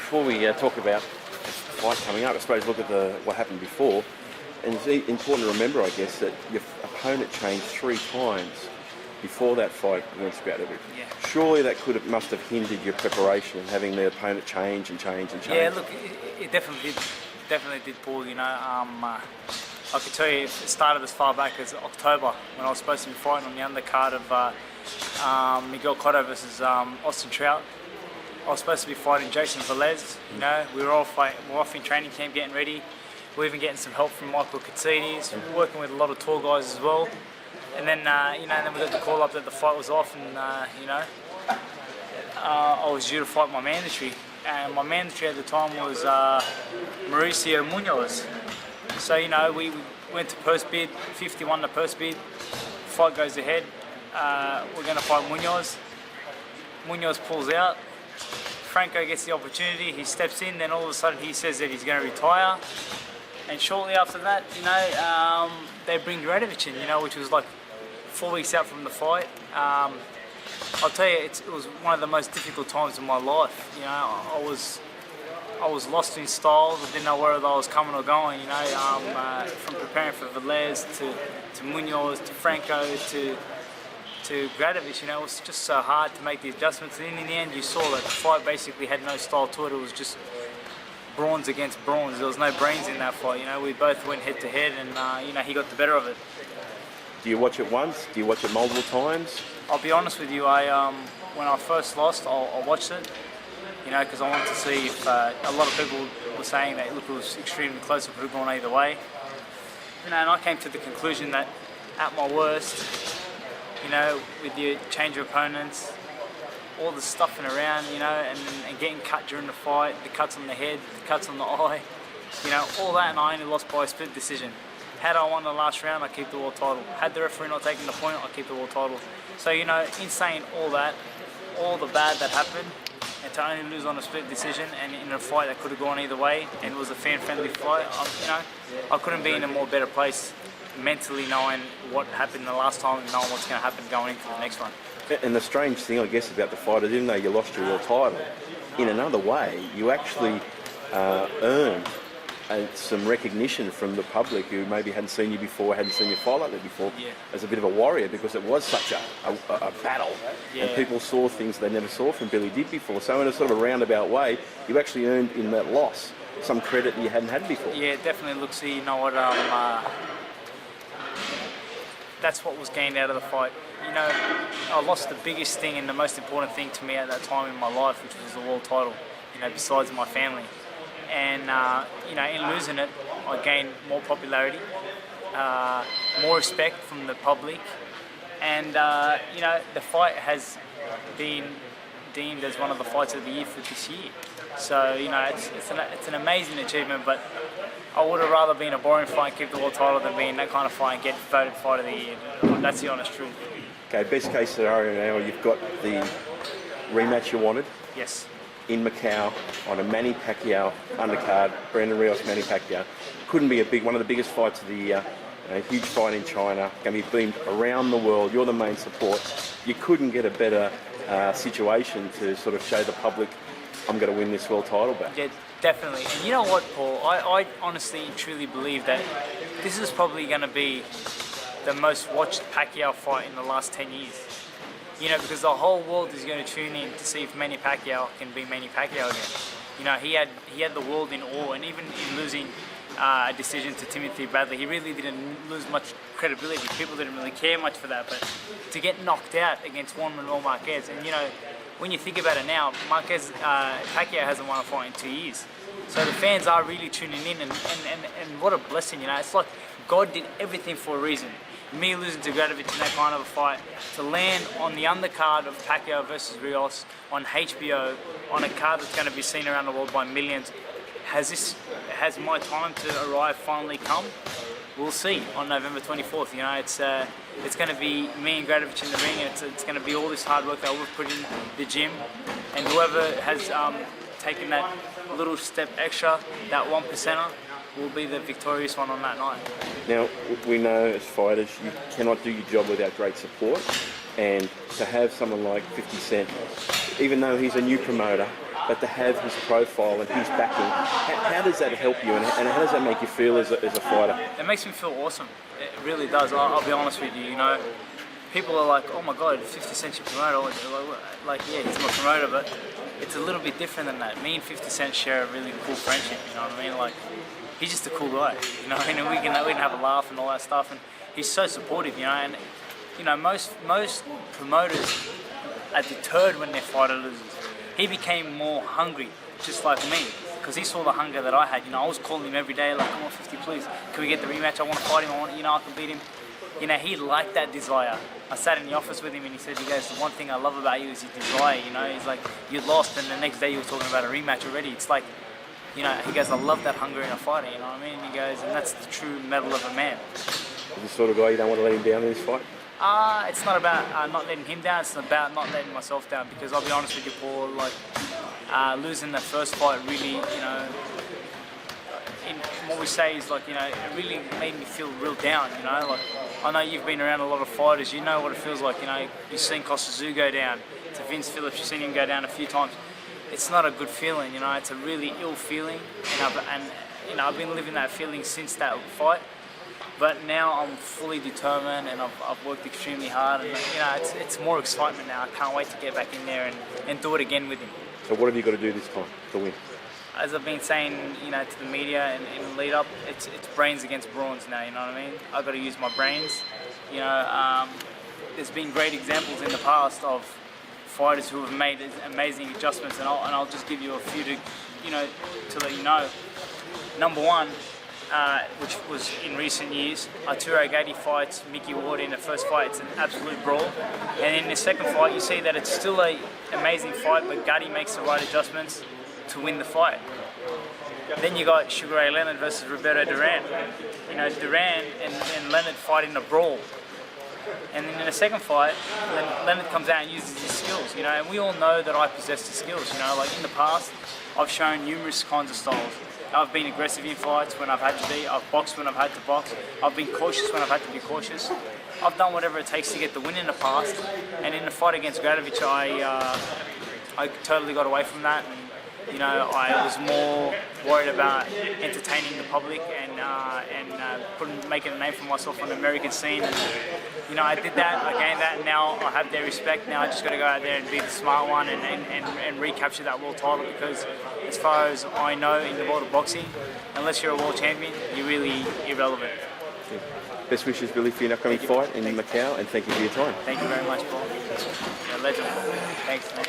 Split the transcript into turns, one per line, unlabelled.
before we talk about the fight coming up, I suppose look at what happened before. And it's important to remember, I guess, that your opponent changed 3 times before that fight against Gratovic.
Yeah.
Surely that must have hindered your preparation, having the opponent change and change and change.
Yeah, look, it definitely did, Paul. I could tell you it started as far back as October when I was supposed to be fighting on the undercard of Miguel Cotto versus Austin Trout. I was supposed to be fighting Jason Velez. We were off in training camp getting ready. We're even getting some help from Michael Katsidis, working with a lot of tour guys as well. And then, then we got the call up that the fight was off, and I was due to fight my mandatory. And my mandatory at the time was Mauricio Munoz. So, we went to post bid, 51 to post bid. Fight goes ahead. We're going to fight Munoz. Munoz pulls out. Franco gets the opportunity. He steps in. Then all of a sudden, he says that he's going to retire. And shortly after that, they bring Radovic in, which was like 4 weeks out from the fight. I'll tell you, it was one of the most difficult times in my life. I was lost in styles. I didn't know whether I was coming or going. From preparing for Velez to Munoz to Franco to Gradovic. It was just so hard to make the adjustments. And in the end, you saw that the fight basically had no style to it. It was just brawns against brawns. There was no brains in that fight. We both went head to head, and he got the better of it.
Do you watch it once? Do you watch it multiple times?
I'll be honest with you. When I first lost, I watched it. Because I wanted to see if a lot of people were saying that it was extremely close. It could have gone either way. And I came to the conclusion that at my worst, with the change of opponents, all the stuffing around, and getting cut during the fight, the cuts on the head, the cuts on the eye, all that, and I only lost by a split decision. Had I won the last round, I keep the world title. Had the referee not taken the point, I keep the world title. So, in saying all that, all the bad that happened, and to only lose on a split decision and in a fight that could have gone either way, and it was a fan-friendly fight, I couldn't be in a more better place mentally, knowing what happened the last time and knowing what's going to happen going into the next one.
And the strange thing, I guess, about the fight is even though you lost your world title, in another way, you actually earned some recognition from the public who maybe hadn't seen you before, hadn't seen you fight like that before, as a bit of a warrior, because it was such a battle. Yeah. And people saw things they never saw from Billy Did before. So in a sort of a roundabout way, you actually earned in that loss some credit that you hadn't had before.
Yeah, definitely. Look, see, that's what was gained out of the fight. I lost the biggest thing and the most important thing to me at that time in my life, which was the world title, besides my family. And, in losing it, I gained more popularity, more respect from the public. And, the fight has been deemed as one of the fights of the year for this year. So, it's an amazing achievement, but I would have rather been a boring fight and keep the world title than being that kind of fight and get voted fight of the year. That's the honest truth.
Okay, best case scenario now, you've got the rematch you wanted.
Yes.
In Macau on a Manny Pacquiao undercard, Brandon Rios, Manny Pacquiao. Couldn't be one of the biggest fights of the year. A huge fight in China, going to be beamed around the world. You're the main support. You couldn't get a better situation to sort of show the public, I'm going to win this world title back.
Yeah, definitely. And you know what, Paul? I honestly and truly believe that this is probably going to be the most watched Pacquiao fight in the last 10 years. Because the whole world is going to tune in to see if Manny Pacquiao can be Manny Pacquiao again. He had the world in awe, and even in losing a decision to Timothy Bradley, he really didn't lose much credibility. People didn't really care much for that, but to get knocked out against Juan Manuel Marquez, and when you think about it now, Pacquiao hasn't won a fight in 2 years. So the fans are really tuning in, and what a blessing, It's like God did everything for a reason. Me losing to Gradovic in that kind of a fight, to land on the undercard of Pacquiao versus Rios on HBO, on a card that's going to be seen around the world by millions. Has my time to arrive finally come? We'll see on November 24th. It's going to be me and Gradovic in the ring, and it's going to be all this hard work that we've put in the gym, and whoever has taken that little step extra, that 1%er, will be the victorious one on that night.
Now, we know as fighters you cannot do your job without great support, and to have someone like 50 Cent, even though he's a new promoter, but to have his profile and his backing, how does that help you, and how does that make you feel as a fighter?
It makes me feel awesome. It really does. I'll be honest with you. You know, people are like, "Oh my God, 50 Cent's your promoter." Like, yeah, he's my promoter, but it's a little bit different than that. Me and 50 Cent share a really cool friendship. You know what I mean? Like, he's just a cool guy. You know, and we can have a laugh and all that stuff. And he's so supportive. You know, and you know, most promoters are deterred when their fighter loses. He became more hungry, just like me, because he saw the hunger that I had. You know, I was calling him every day, like, "Come on, 50, please. Can we get the rematch? I want to fight him. I can beat him." You know, he liked that desire. I sat in the office with him and he said, "You guys, the one thing I love about you is your desire." You know, he's like, "You lost, and the next day you were talking about a rematch already." It's like, you know, he goes, "I love that hunger in a fighter." You know what I mean? He goes, and that's the true mettle of a man.
He's the sort of guy you don't want to let him down in this fight?
It's not about not letting him down. It's about not letting myself down. Because I'll be honest with you, Paul. Like losing the first fight, really, you know, in what we say is like, you know, it really made me feel real down. You know, like I know you've been around a lot of fighters. You know what it feels like. You know, you've seen Costa Tszyu go down. To Vince Phillips, you've seen him go down a few times. It's not a good feeling. You know, it's a really ill feeling. And you know, I've been living that feeling since that fight. But now I'm fully determined, and I've worked extremely hard, and you know, it's more excitement now. I can't wait to get back in there and do it again with him.
So what have you got to do this time to win?
As I've been saying, you know, to the media and in the lead up, it's brains against brawns now. You know what I mean? I've got to use my brains. You know, there's been great examples in the past of fighters who have made amazing adjustments, and I'll just give you a few to, you know, to let you know. Number one. Which was in recent years, Arturo Gatti fights Mickey Ward in the first fight. It's an absolute brawl. And in the second fight, you see that it's still an amazing fight, but Gatti makes the right adjustments to win the fight. Then you got Sugar Ray Leonard versus Roberto Duran. You know, Duran and Leonard fight in a brawl. And then in the second fight, Leonard comes out and uses his skills, you know, and we all know that I possess the skills, you know, like in the past, I've shown numerous kinds of styles. I've been aggressive in fights when I've had to be, I've boxed when I've had to box, I've been cautious when I've had to be cautious. I've done whatever it takes to get the win in the past, and in the fight against Gradovic, I totally got away from that. And, you know, I was more worried about entertaining the public and making a name for myself on the American scene. And, you know, I did that, I gained that, and now I have their respect. Now I just got to go out there and be the smart one and recapture that world title, because as far as I know in the world of boxing, unless you're a world champion, you're really irrelevant.
Yeah. Best wishes, Billy, for your upcoming fight in Macau, and thank you for your time.
Thank you very much, Paul. You're a legend. Thanks, man.